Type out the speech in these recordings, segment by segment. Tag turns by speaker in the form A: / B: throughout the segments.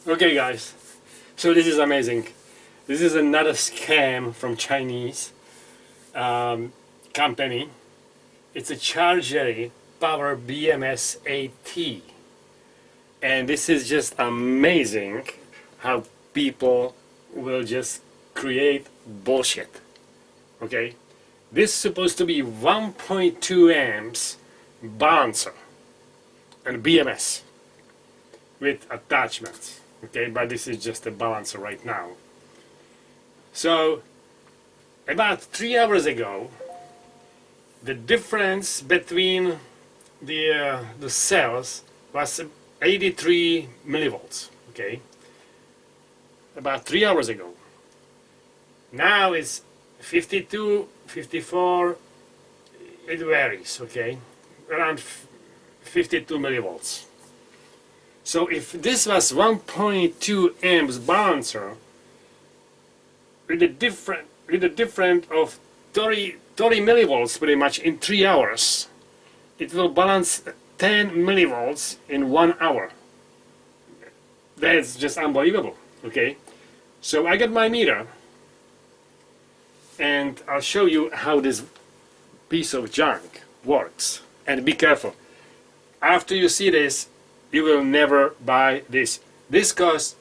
A: Okay guys, so this is amazing. This is another scam from Chinese company. It's a Chargery Power BMS AT. And this is just amazing how people will just create bullshit. Okay? This is supposed to be 1.2 amps balancer and BMS with attachments. Okay, but this is just a balancer right now. So about 3 hours ago, the difference between the cells was 83 millivolts. Okay, about 3 hours ago. Now it's 52, 54. It varies. Okay, around 52 millivolts. So if this was 1.2 amps balancer with a different of 30 millivolts pretty much in 3 hours, it will balance 10 millivolts in 1 hour. That's just unbelievable. Okay, so I got my meter and I'll show you how this piece of junk works. And be careful. After you see this, you will never buy this. This costs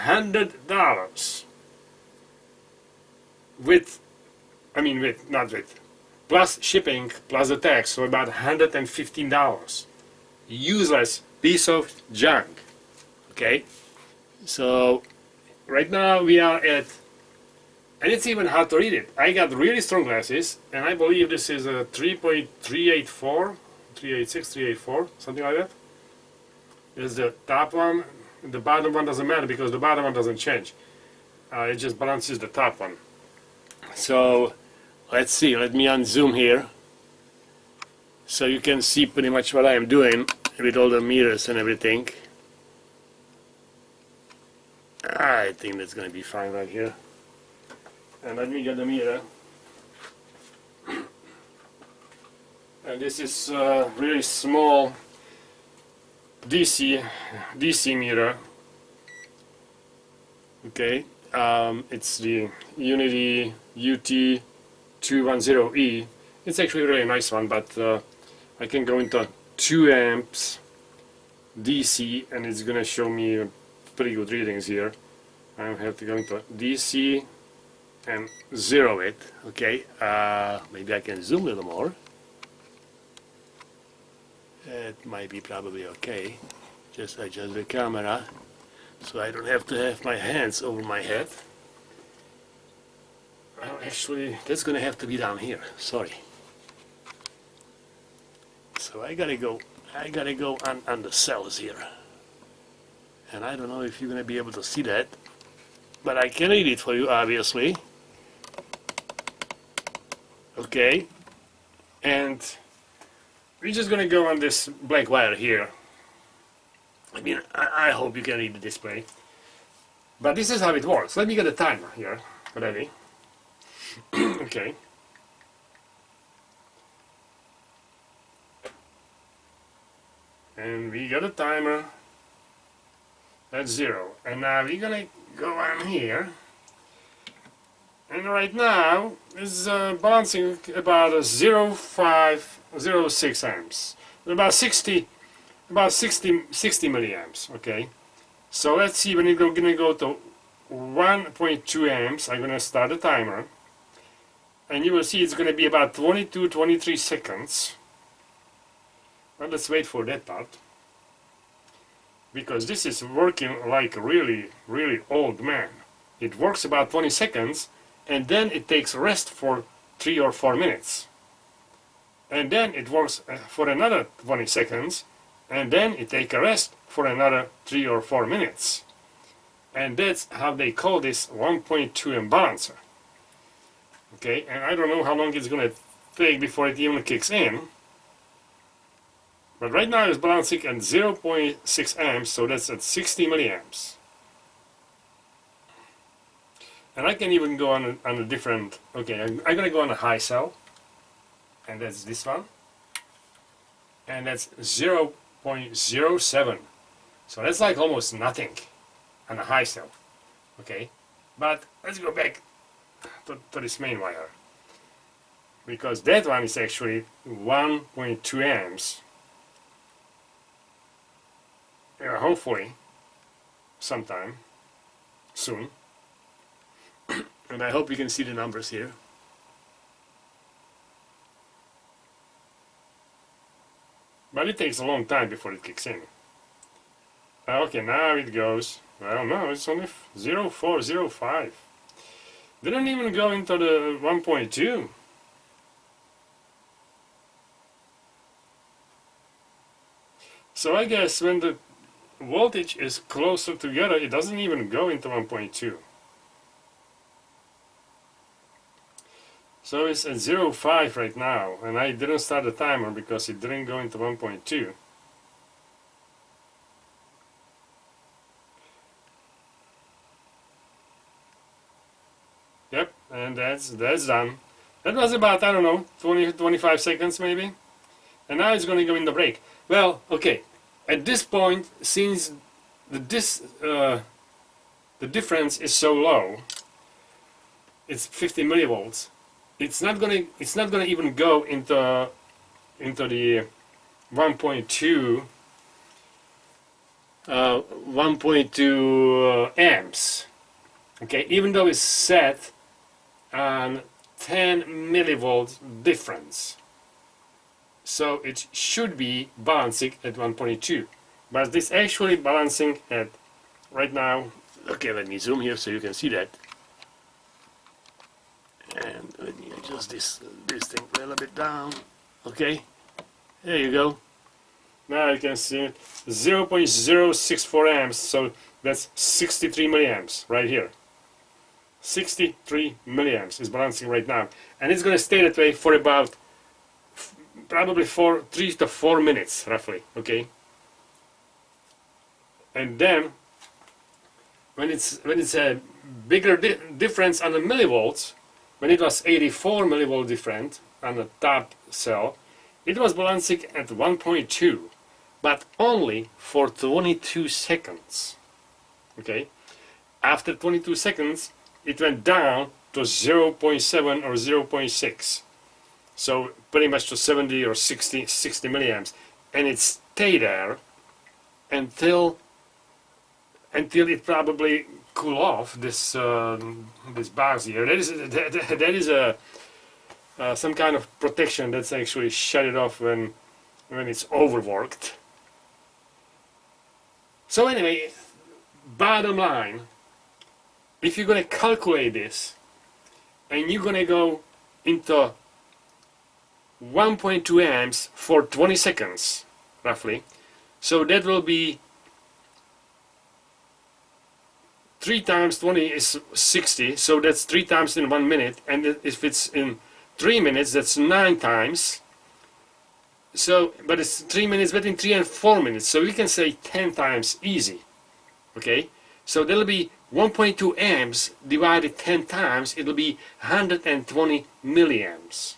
A: $100 plus shipping plus the tax, so about $115. Useless piece of junk. Okay, so right now we are at, and it's even hard to read it. I got really strong glasses, and I believe this is a 3.384, 386, 384, something like that. Is the top one. The bottom one doesn't matter because the bottom one doesn't change. It just balances the top one. So let's see, let me unzoom here so you can see pretty much what I am doing with all the meters and everything. I think that's going to be fine right here. And let me get the meter. And this is really small DC meter. Okay, it's the Unity UT210E. It's actually a really nice one, but I can go into 2 amps DC and it's gonna show me pretty good readings here. I have to go into DC and zero it. Okay, maybe I can zoom a little more. It might be probably okay. Just adjust the camera so I don't have to have my hands over my head. Well, actually, that's gonna have to be down here. Sorry. So I gotta go on the cells here. And I don't know if you're gonna be able to see that, but I can read it for you, obviously. Okay, and we're just gonna go on this black wire here. I mean, I hope you can read the display. But this is how it works. Let me get a timer here ready. Okay. And we got a timer at 0. And now we're gonna go on here. And right now it's balancing about 0.506 amps, about 60 milliamps. Okay, so let's see, when you're gonna go to 1.2 amps, I'm gonna start the timer, and you will see it's gonna be about 23 seconds. Well, let's wait for that part, because this is working like a really old man. It works about 20 seconds. And then it takes rest for 3 or 4 minutes. And then it works for another 20 seconds. And then it takes a rest for another 3 or 4 minutes. And that's how they call this 1.2 amp balancer. Okay, and I don't know how long it's going to take before it even kicks in. But right now it's balancing at 0.6 amps, so that's at 60 milliamps. And I can even go on a different, okay, I'm going to go on a high cell, and that's this one, and that's 0.07. So that's like almost nothing. on a high cell. Okay, but let's go back to this main wire, because that one is actually 1.2 amps. Hopefully sometime soon. And I hope you can see the numbers here. But it takes a long time before it kicks in. Okay, now it goes. Well, no, it's only 0.405. Didn't even go into the 1.2. So I guess when the voltage is closer together, it doesn't even go into 1.2. So it's at 0.5 right now, and I didn't start the timer because it didn't go into 1.2. Yep, and that's done. That was about, I don't know, 20-25 seconds maybe. And now it's going to go in the break. Well, okay, at this point, since the difference is so low, it's 50 millivolts. It's not gonna even go into the 1.2 amps. Okay, even though it's set on 10 millivolts difference. So it should be balancing at 1.2, but it's actually balancing at right now. Okay, let me zoom here so you can see that. And let me adjust this thing a little bit down. Okay, there you go. Now you can see it, 0.064 amps. So that's 63 milliamps right here. 63 milliamps is balancing right now, and it's going to stay that way for about probably 3 to 4 minutes roughly. Okay, and then when it's a bigger difference on the millivolts, when it was 84 millivolt different on the top cell, it was balancing at 1.2, but only for 22 seconds. Okay, after 22 seconds it went down to 0.7 or 0.6, so pretty much to 70 or 60 milliamps, and it stayed there until it probably cool off this box here. That is a some kind of protection that's actually shut it off when it's overworked. So anyway, bottom line, if you're gonna calculate this and you're gonna go into 1.2 amps for 20 seconds roughly, so that will be 3 times 20 is 60, so that's 3 times in 1 minute, and if it's in 3 minutes, that's 9 times. So, but it's 3 minutes, between 3 and 4 minutes, so we can say 10 times easy. Okay, so that'll be 1.2 amps divided 10 times, it'll be 120 milliamps.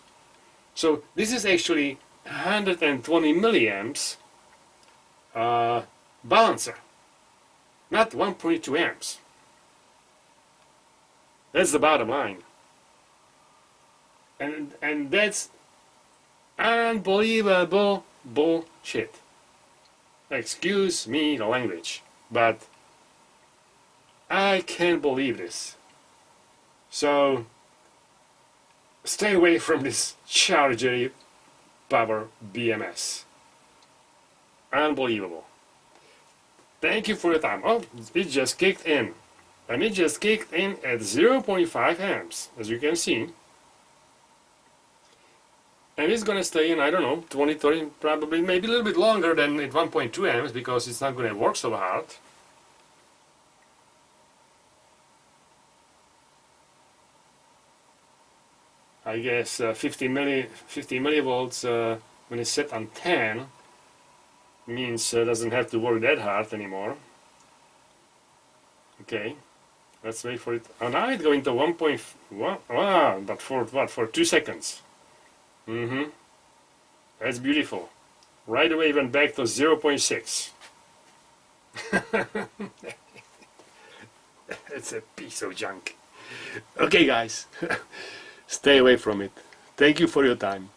A: So this is actually 120 milliamps balancer, not 1.2 amps. That's the bottom line. And that's unbelievable bullshit. Excuse me the language, but I can't believe this. So stay away from this Chargery power BMS. Unbelievable. Thank you for your time. Oh, it just kicked in. And it just kicked in at 0.5 amps, as you can see. And it's gonna stay in, I don't know, 20, 30, probably, maybe a little bit longer than at 1.2 amps, because it's not gonna work so hard. I guess 50 millivolts when it's set on 10 means doesn't have to work that hard anymore. Okay, let's wait for it. Oh, now it's going to 1.1. Wow, but for what? For 2 seconds. That's beautiful. Right away it went back to 0.6. It's a piece of junk. Okay, guys, stay away from it. Thank you for your time.